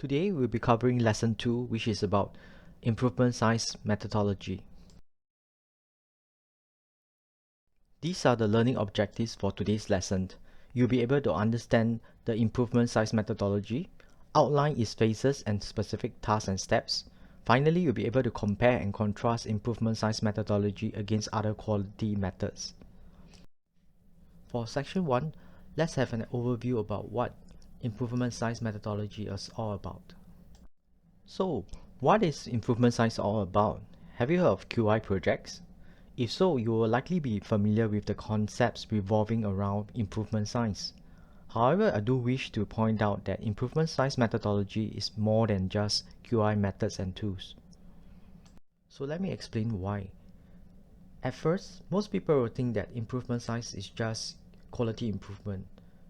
Today we'll be covering lesson 2, which is about improvement science methodology. These are the learning objectives for today's lesson. You'll be able to understand the improvement science methodology, outline its phases and specific tasks and steps. Finally, you'll be able to compare and contrast improvement science methodology against other quality methods. For section 1, let's have an overview about what improvement science methodology is all about. So, what is improvement science all about? Have you heard of QI projects? If so, you will likely be familiar with the concepts revolving around improvement science. However, I do wish to point out that improvement science methodology is more than just QI methods and tools. So let me explain why. At first, most people will think that improvement science is just quality improvement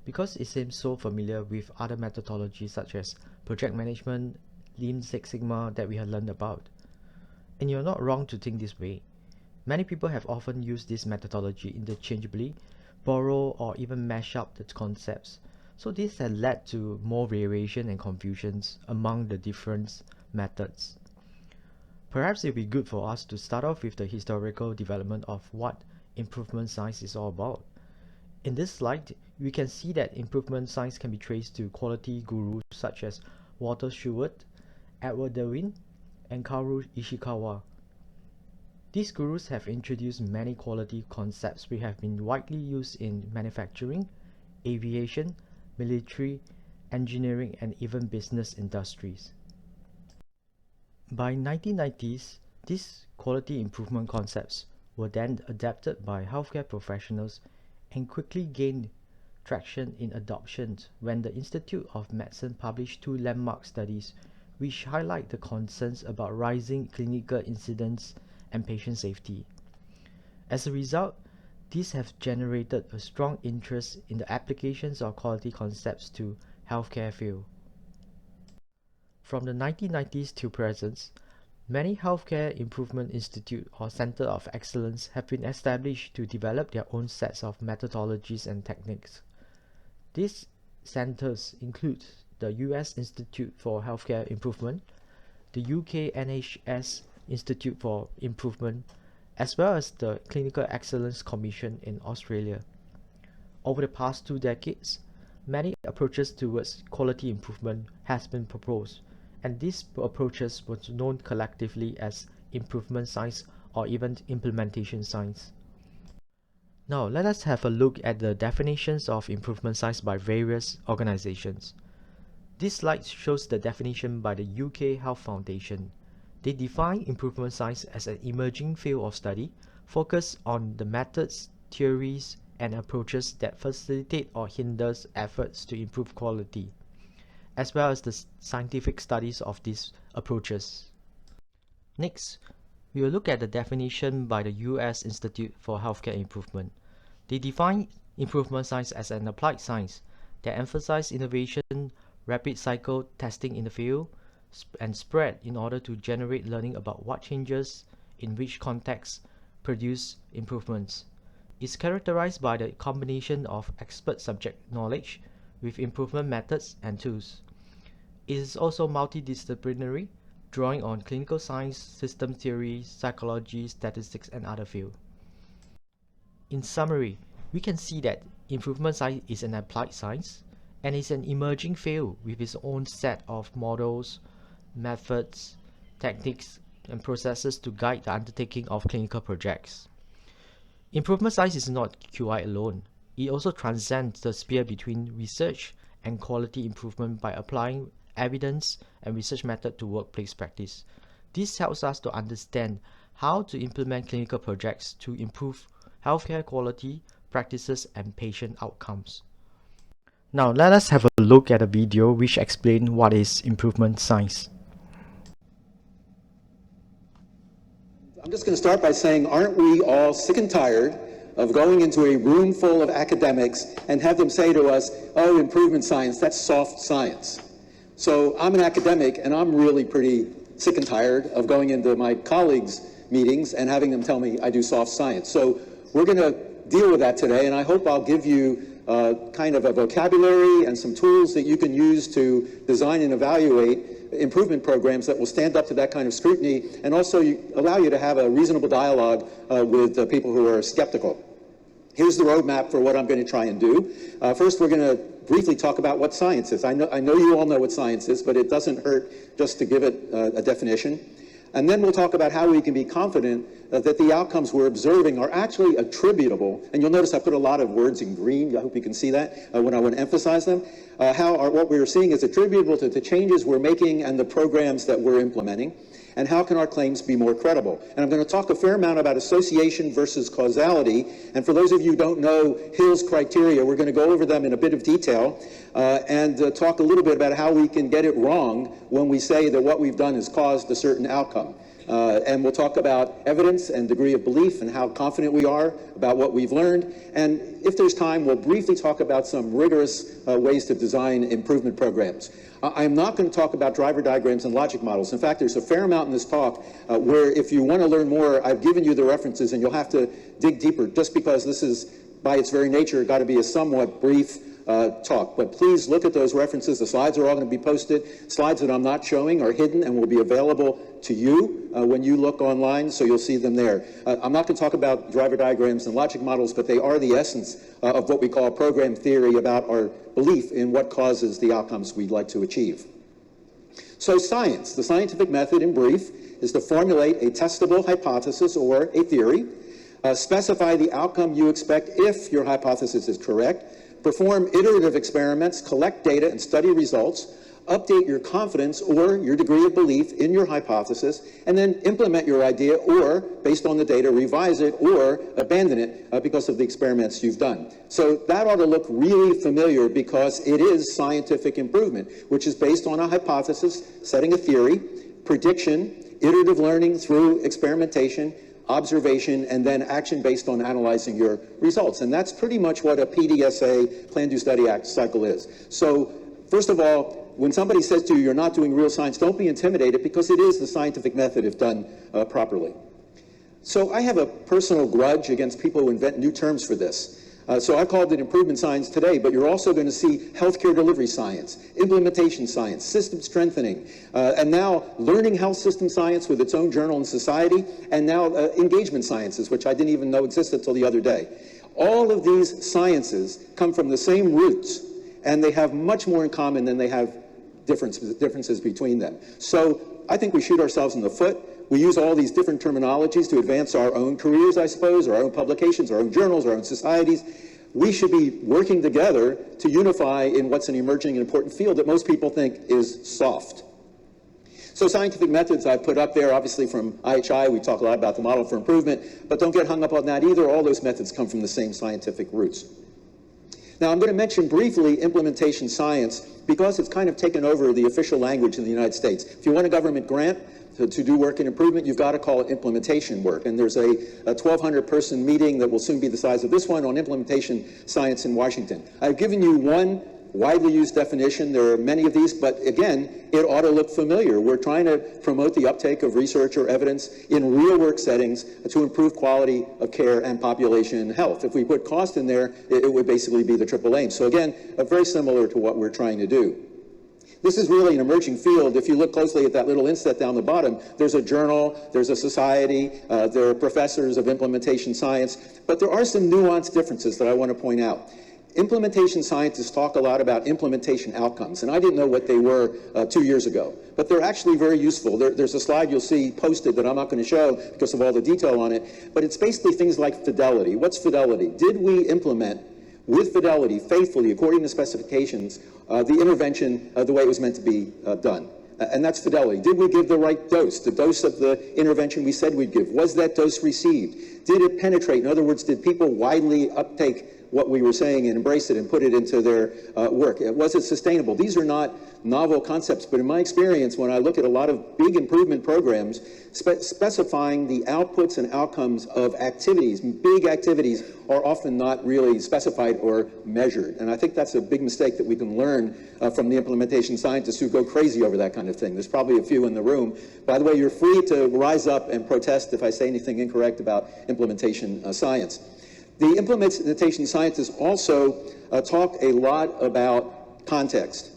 because it seems so familiar with other methodologies such as project management, Lean Six Sigma that we have learned about. And you're not wrong to think this way. Many people have often used this methodology interchangeably, borrow or even mash up the concepts. So this has led to more variation and confusions among the different methods. Perhaps it would be good for us to start off with the historical development of what improvement science is all about. In this slide, we can see that improvement science can be traced to quality gurus such as Walter Sheward, Edward Darwin, and Kaoru Ishikawa. These gurus have introduced many quality concepts which have been widely used in manufacturing, aviation, military, engineering, and even business industries. By 1990s, these quality improvement concepts were then adapted by healthcare professionals and quickly gained traction in adoption when the Institute of Medicine published 2 landmark studies which highlight the concerns about rising clinical incidents and patient safety. As a result, these have generated a strong interest in the applications of quality concepts to healthcare field. From the 1990s to present, many healthcare improvement institute or center of excellence have been established to develop their own sets of methodologies and techniques. These centers include the US Institute for Healthcare Improvement, the UK NHS Institute for Improvement, as well as the Clinical Excellence Commission in Australia. Over the past 2 decades, many approaches towards quality improvement has been proposed, and these approaches were known collectively as improvement science or even implementation science. Now, let us have a look at the definitions of improvement science by various organizations. This slide shows the definition by the UK Health Foundation. They define improvement science as an emerging field of study focused on the methods, theories, and approaches that facilitate or hinders efforts to improve quality, as well as the scientific studies of these approaches. Next, we will look at the definition by the US Institute for Healthcare Improvement. They define improvement science as an applied science that emphasizes innovation, rapid cycle testing in the field, and spread in order to generate learning about what changes in which contexts produce improvements. It's characterized by the combination of expert subject knowledge with improvement methods and tools. It is also multidisciplinary, drawing on clinical science, system theory, psychology, statistics, and other fields. In summary, we can see that improvement science is an applied science and is an emerging field with its own set of models, methods, techniques, and processes to guide the undertaking of clinical projects. Improvement science is not QI alone. It also transcends the sphere between research and quality improvement by applying evidence and research method to workplace practice. This helps us to understand how to implement clinical projects to improve healthcare quality, practices, and patient outcomes. Now let us have a look at a video which explains what is improvement science. I'm just going to start by saying, aren't we all sick and tired of going into a room full of academics and have them say to us, oh, improvement science, that's soft science. So I'm an academic and I'm really pretty sick and tired of going into my colleagues' meetings and having them tell me I do soft science. So we're going to deal with that today, and I hope I'll give you kind of a vocabulary and some tools that you can use to design and evaluate improvement programs that will stand up to that kind of scrutiny, and also allow you to have a reasonable dialogue with people who are skeptical. Here's the roadmap for what I'm going to try and do. First, we're going to briefly talk about what science is. I know you all know what science is, but it doesn't hurt just to give it a definition. And then we'll talk about how we can be confident that the outcomes we're observing are actually attributable. And you'll notice I put a lot of words in green. I hope you can see that when I want to emphasize them. What we're seeing is attributable to the changes we're making and the programs that we're implementing. And how can our claims be more credible? And I'm going to talk a fair amount about association versus causality. And for those of you who don't know Hill's criteria, we're going to go over them in a bit of detail and talk a little bit about how we can get it wrong when we say that what we've done has caused a certain outcome. And we'll talk about evidence and degree of belief and how confident we are about what we've learned. And if there's time, we'll briefly talk about some rigorous ways to design improvement programs. I'm not going to talk about driver diagrams and logic models. In fact, there's a fair amount in this talk where if you want to learn more, I've given you the references and you'll have to dig deeper, just because this is, by its very nature, got to be a somewhat brief talk. But please look at those references. The slides are all going to be posted. Slides that I'm not showing are hidden and will be available to you when you look online, so you'll see them there. I'm not going to talk about driver diagrams and logic models, but they are the essence of what we call program theory about our belief in what causes the outcomes we'd like to achieve. So science, the scientific method in brief, is to formulate a testable hypothesis or a theory, specify the outcome you expect if your hypothesis is correct, perform iterative experiments, collect data and study results, update your confidence or your degree of belief in your hypothesis, and then implement your idea or, based on the data, revise it or abandon it because of the experiments you've done. So that ought to look really familiar because it is scientific improvement, which is based on a hypothesis, setting a theory, prediction, iterative learning through experimentation, observation, and then action based on analyzing your results. And that's pretty much what a PDSA, Plan, Do, Study, Act cycle is. So first of all, when somebody says to you, you're not doing real science, don't be intimidated, because it is the scientific method if done properly. So I have a personal grudge against people who invent new terms for this. So I called it improvement science today, but you're also going to see healthcare delivery science, implementation science, system strengthening, and now learning health system science with its own journal in Society, and now engagement sciences, which I didn't even know existed until the other day. All of these sciences come from the same roots, and they have much more in common than they have differences between them. So I think we shoot ourselves in the foot. We use all these different terminologies to advance our own careers, I suppose, or our own publications, our own journals, our own societies. We should be working together to unify in what's an emerging and important field that most people think is soft. So scientific methods I've put up there, obviously from IHI, we talk a lot about the model for improvement, but don't get hung up on that either. All those methods come from the same scientific roots. Now, I'm going to mention briefly implementation science because it's kind of taken over the official language in the United States. If you want a government grant to do work in improvement, you've got to call it implementation work. And there's a 1,200-person meeting that will soon be the size of this one on implementation science in Washington. I've given you one widely used definition. There are many of these, but again, it ought to look familiar. We're trying to promote the uptake of research or evidence in real work settings to improve quality of care and population health. If we put cost in there, it would basically be the triple aim. So again, very similar to what we're trying to do. This is really an emerging field. If you look closely at that little inset down the bottom, there's a journal, there's a society, there are professors of implementation science, but there are some nuanced differences that I want to point out. Implementation scientists talk a lot about implementation outcomes, and I didn't know what they were 2 years ago, but they're actually very useful. There's a slide you'll see posted that I'm not going to show because of all the detail on it, but it's basically things like fidelity. What's fidelity? Did we implement with fidelity, faithfully, according to specifications, the intervention the way it was meant to be done? And that's fidelity. Did we give the right dose, the dose of the intervention we said we'd give? Was that dose received? Did it penetrate? In other words, did people widely uptake what we were saying and embrace it and put it into their work? Was it sustainable? These are not novel concepts, but in my experience, when I look at a lot of big improvement programs, specifying the outputs and outcomes of activities, big activities, are often not really specified or measured. And I think that's a big mistake that we can learn from the implementation scientists who go crazy over that kind of thing. There's probably a few in the room. By the way, you're free to rise up and protest if I say anything incorrect about implementation science. The implementation scientists also talk a lot about context.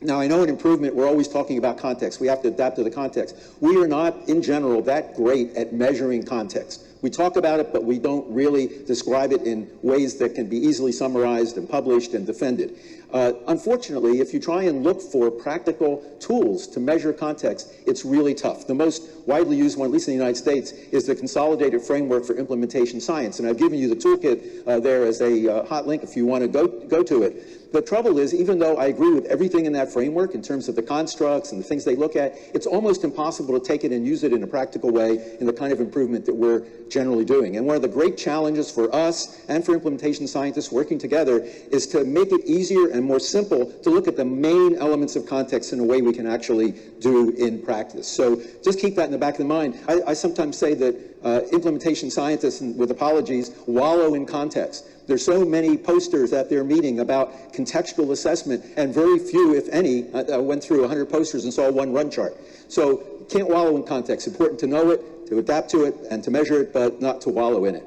Now, I know in improvement, we're always talking about context. We have to adapt to the context. We are not, in general, that great at measuring context. We talk about it, but we don't really describe it in ways that can be easily summarized and published and defended. Unfortunately, if you try and look for practical tools to measure context, it's really tough. The most widely used one, at least in the United States, is the Consolidated Framework for Implementation Science. And I've given you the toolkit there as a hot link if you want to go to it. The trouble is, even though I agree with everything in that framework in terms of the constructs and the things they look at, it's almost impossible to take it and use it in a practical way in the kind of improvement that we're generally doing. And one of the great challenges for us and for implementation scientists working together is to make it easier and more simple to look at the main elements of context in a way we can actually do in practice. So just keep that in the back of the mind. I sometimes say that implementation scientists, with apologies, wallow in context. There's so many posters at their meeting about contextual assessment, and very few, if any, went through 100 posters and saw one run chart. So can't wallow in context. Important to know it, to adapt to it, and to measure it, but not to wallow in it.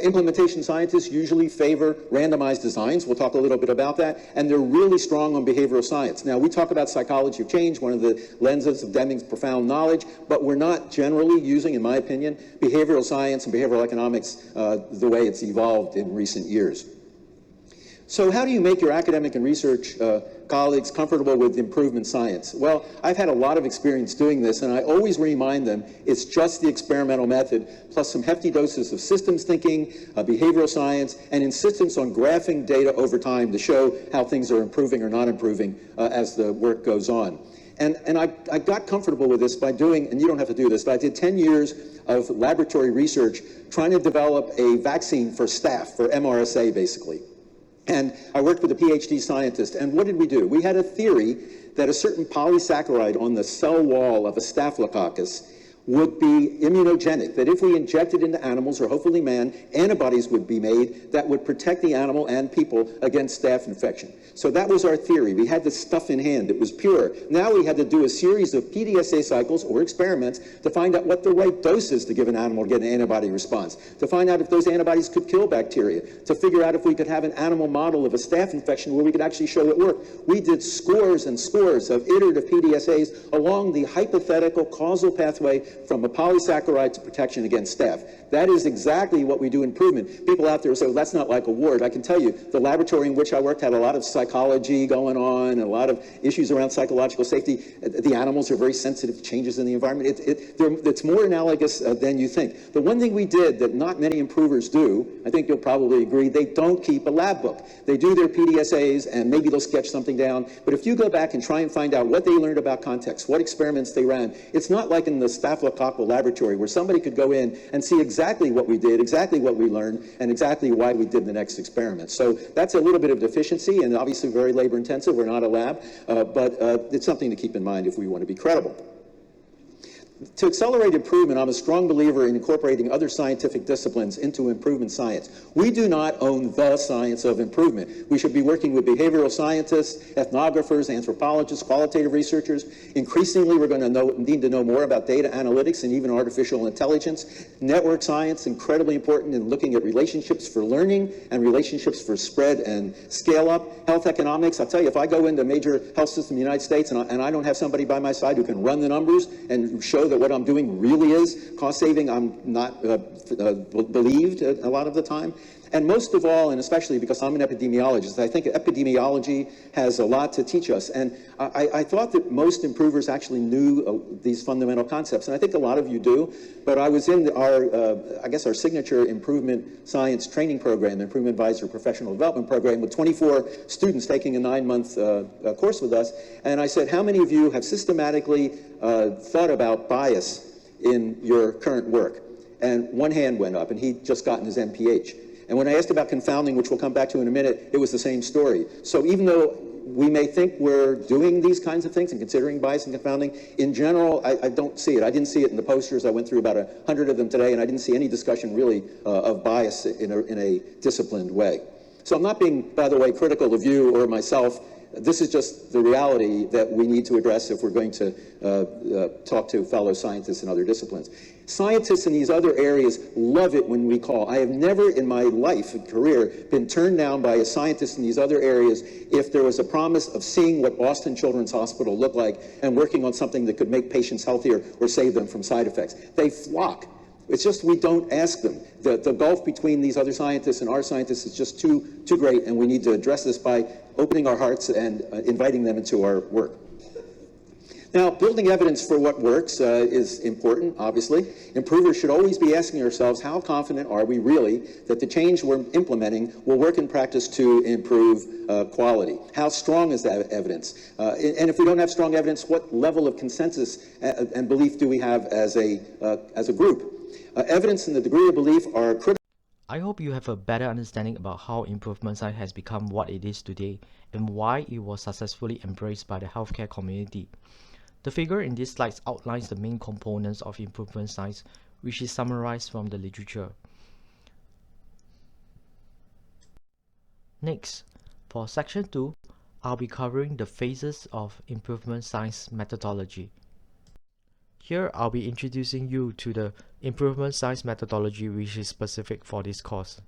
Implementation scientists usually favor randomized designs. We'll talk a little bit about that. And they're really strong on behavioral science. Now, we talk about psychology of change, one of the lenses of Deming's profound knowledge, but we're not generally using, in my opinion, behavioral science and behavioral economics the way it's evolved in recent years. So how do you make your academic and research colleagues comfortable with improvement science? Well, I've had a lot of experience doing this, and I always remind them it's just the experimental method, plus some hefty doses of systems thinking, behavioral science, and insistence on graphing data over time to show how things are improving or not improving as the work goes on. And I got comfortable with this by doing, and you don't have to do this, but I did 10 years of laboratory research trying to develop a vaccine for staph, for MRSA, basically. And I worked with a PhD scientist, and what did we do? We had a theory that a certain polysaccharide on the cell wall of a staphylococcus would be immunogenic, that if we injected into animals, or hopefully man, antibodies would be made that would protect the animal and people against staph infection. So that was our theory. We had this stuff in hand. It was pure. Now we had to do a series of PDSA cycles or experiments to find out what the right dose is to give an animal to get an antibody response, to find out if those antibodies could kill bacteria, to figure out if we could have an animal model of a staph infection where we could actually show it worked. We did scores and scores of iterative PDSAs along the hypothetical causal pathway from a polysaccharide to protection against staph. That is exactly what we do in improvement. People out there will say, well, that's not like a ward. I can tell you, the laboratory in which I worked had a lot of psychology going on and a lot of issues around psychological safety. The animals are very sensitive to changes in the environment. It's more analogous than you think. The one thing we did that not many improvers do, I think you'll probably agree, they don't keep a lab book. They do their PDSAs and maybe they'll sketch something down, but if you go back and try and find out what they learned about context, what experiments they ran, it's not like in the staphylococcal laboratory where somebody could go in and see exactly what we did, exactly what we learned, and exactly why we did the next experiment. So that's a little bit of deficiency and obviously very labor intensive. We're not a lab, but it's something to keep in mind if we want to be credible. To accelerate improvement, I'm a strong believer in incorporating other scientific disciplines into improvement science. We do not own the science of improvement. We should be working with behavioral scientists, ethnographers, anthropologists, qualitative researchers. Increasingly, we're going to need to know more about data analytics and even artificial intelligence. Network science, incredibly important in looking at relationships for learning and relationships for spread and scale up. Health economics, I'll tell you, if I go into a major health system in the United States and I don't have somebody by my side who can run the numbers and show that what I'm doing really is cost saving, I'm not believed a lot of the time. And most of all, and especially because I'm an epidemiologist, I think epidemiology has a lot to teach us. And I thought that most improvers actually knew these fundamental concepts, and I think a lot of you do. But I was in our, I guess our signature improvement science training program, Improvement Advisor Professional Development Program, with 24 students taking a 9-month course with us. And I said, how many of you have systematically thought about bias in your current work? And one hand went up, and he'd just gotten his MPH. And when I asked about confounding, which we'll come back to in a minute, it was the same story. So even though we may think we're doing these kinds of things and considering bias and confounding, in general, I don't see it. I didn't see it in the posters. I went through about 100 of them today, and I didn't see any discussion really of bias in a disciplined way. So I'm not being, by the way, critical of you or myself. This is just the reality that we need to address if we're going to talk to fellow scientists in other disciplines. Scientists in these other areas love it when we call. I have never in my life and career been turned down by a scientist in these other areas if there was a promise of seeing what Boston Children's Hospital looked like and working on something that could make patients healthier or save them from side effects. They flock. It's just we don't ask them. The gulf between these other scientists and our scientists is just too great, and we need to address this by opening our hearts and inviting them into our work. Now, building evidence for what works is important, obviously. Improvers should always be asking ourselves, how confident are we really that the change we're implementing will work in practice to improve quality? How strong is that evidence? And if we don't have strong evidence, what level of consensus and belief do we have as a group? Evidence and the degree of belief are critical. I hope you have a better understanding about how improvement science has become what it is today and why it was successfully embraced by the healthcare community. The figure in these slides outlines the main components of improvement science, which is summarized from the literature. Next, for section 2, I'll be covering the phases of improvement science methodology. Here, I'll be introducing you to the improvement science methodology which is specific for this course.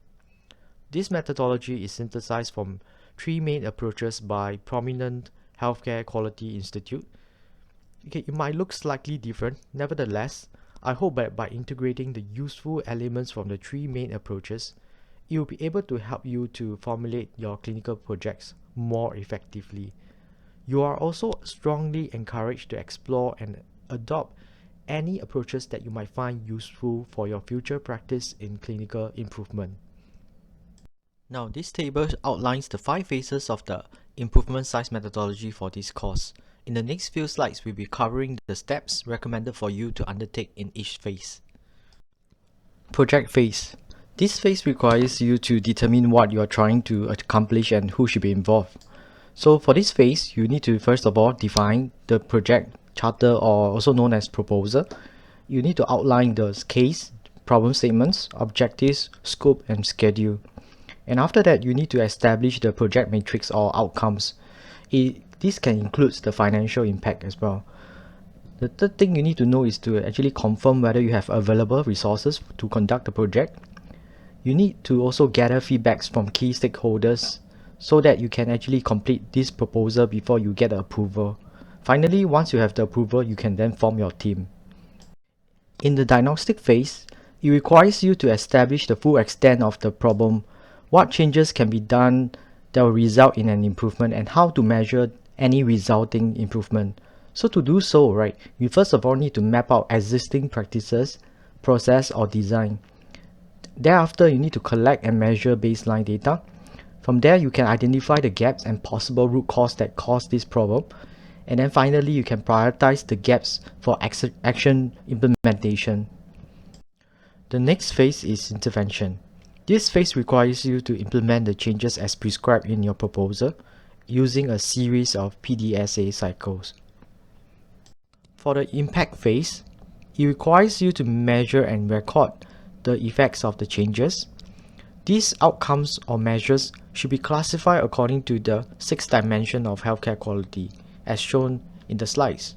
This methodology is synthesized from 3 main approaches by prominent healthcare quality institute. Okay, it might look slightly different. Nevertheless, I hope that by integrating the useful elements from the 3 main approaches, it will be able to help you to formulate your clinical projects more effectively. You are also strongly encouraged to explore and adopt any approaches that you might find useful for your future practice in clinical improvement. Now, this table outlines the 5 phases of the improvement science methodology for this course. In the next few slides, we'll be covering the steps recommended for you to undertake in each phase. Project phase. This phase requires you to determine what you are trying to accomplish and who should be involved. So for this phase, you need to first of all define the project charter, or also known as proposal. You need to outline the case, problem statements, objectives, scope, and schedule. And after that, you need to establish the project matrix or outcomes. This can include the financial impact as well. The third thing you need to know is to actually confirm whether you have available resources to conduct the project. You need to also gather feedbacks from key stakeholders so that you can actually complete this proposal before you get the approval. Finally, once you have the approval, you can then form your team. In the diagnostic phase, it requires you to establish the full extent of the problem, what changes can be done that will result in an improvement, and how to measure any resulting improvement. So to do so, right, you first of all need to map out existing practices, process, or design. Thereafter, you need to collect and measure baseline data. From there, you can identify the gaps and possible root cause that cause this problem. And then finally, you can prioritize the gaps for action implementation. The next phase is intervention. This phase requires you to implement the changes as prescribed in your proposal using a series of PDSA cycles. For the impact phase, it requires you to measure and record the effects of the changes. These outcomes or measures should be classified according to the 6th dimension of healthcare quality, as shown in the slides.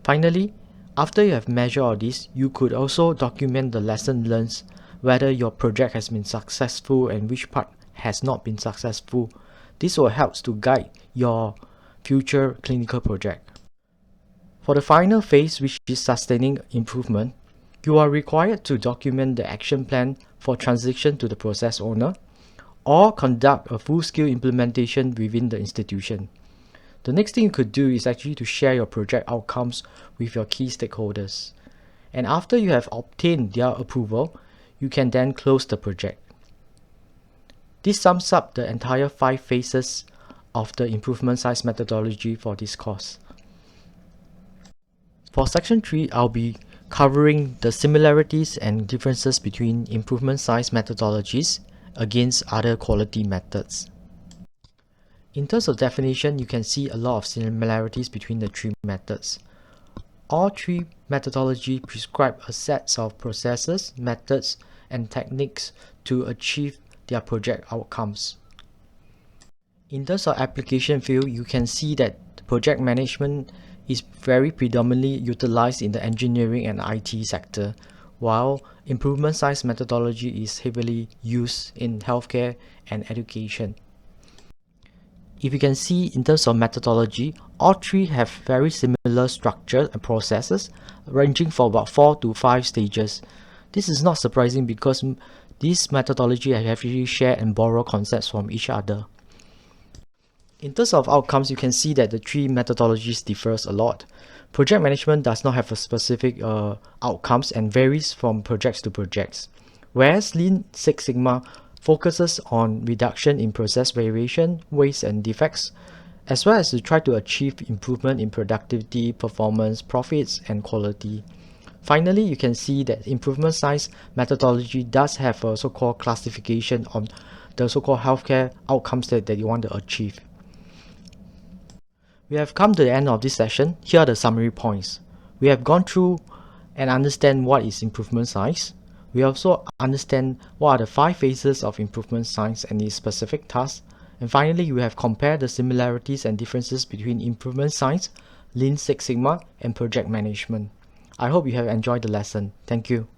Finally, after you have measured all this, you could also document the lesson learned, whether your project has been successful and which part has not been successful. This will help to guide your future clinical project. For the final phase, which is sustaining improvement, you are required to document the action plan for transition to the process owner, or conduct a full-scale implementation within the institution. The next thing you could do is actually to share your project outcomes with your key stakeholders. And after you have obtained their approval, you can then close the project. This sums up the entire 5 phases of the improvement science methodology for this course. For section 3, I'll be covering the similarities and differences between improvement science methodologies against other quality methods. In terms of definition, you can see a lot of similarities between the 3 methods. All 3 methodologies prescribe a set of processes, methods, and techniques to achieve their project outcomes. In terms of application field, you can see that project management is very predominantly utilized in the engineering and IT sector, while improvement science methodology is heavily used in healthcare and education. If you can see in terms of methodology, all three have very similar structure and processes, ranging for about 4 to 5 stages. This is not surprising because these methodology have actually share and borrow concepts from each other. In terms of outcomes, you can see that the three methodologies differs a lot. Project management does not have a specific outcomes and varies from projects to projects, whereas Lean Six Sigma focuses on reduction in process variation, waste and defects, as well as to try to achieve improvement in productivity, performance, profits, and quality. Finally, you can see that improvement science methodology does have a so-called classification on the so-called healthcare outcomes that you want to achieve. We have come to the end of this session. Here are the summary points. We have gone through and understand what is improvement science. We also understand what are the 5 phases of improvement science and its specific tasks. And finally, we have compared the similarities and differences between improvement science, Lean Six Sigma, and project management. I hope you have enjoyed the lesson. Thank you.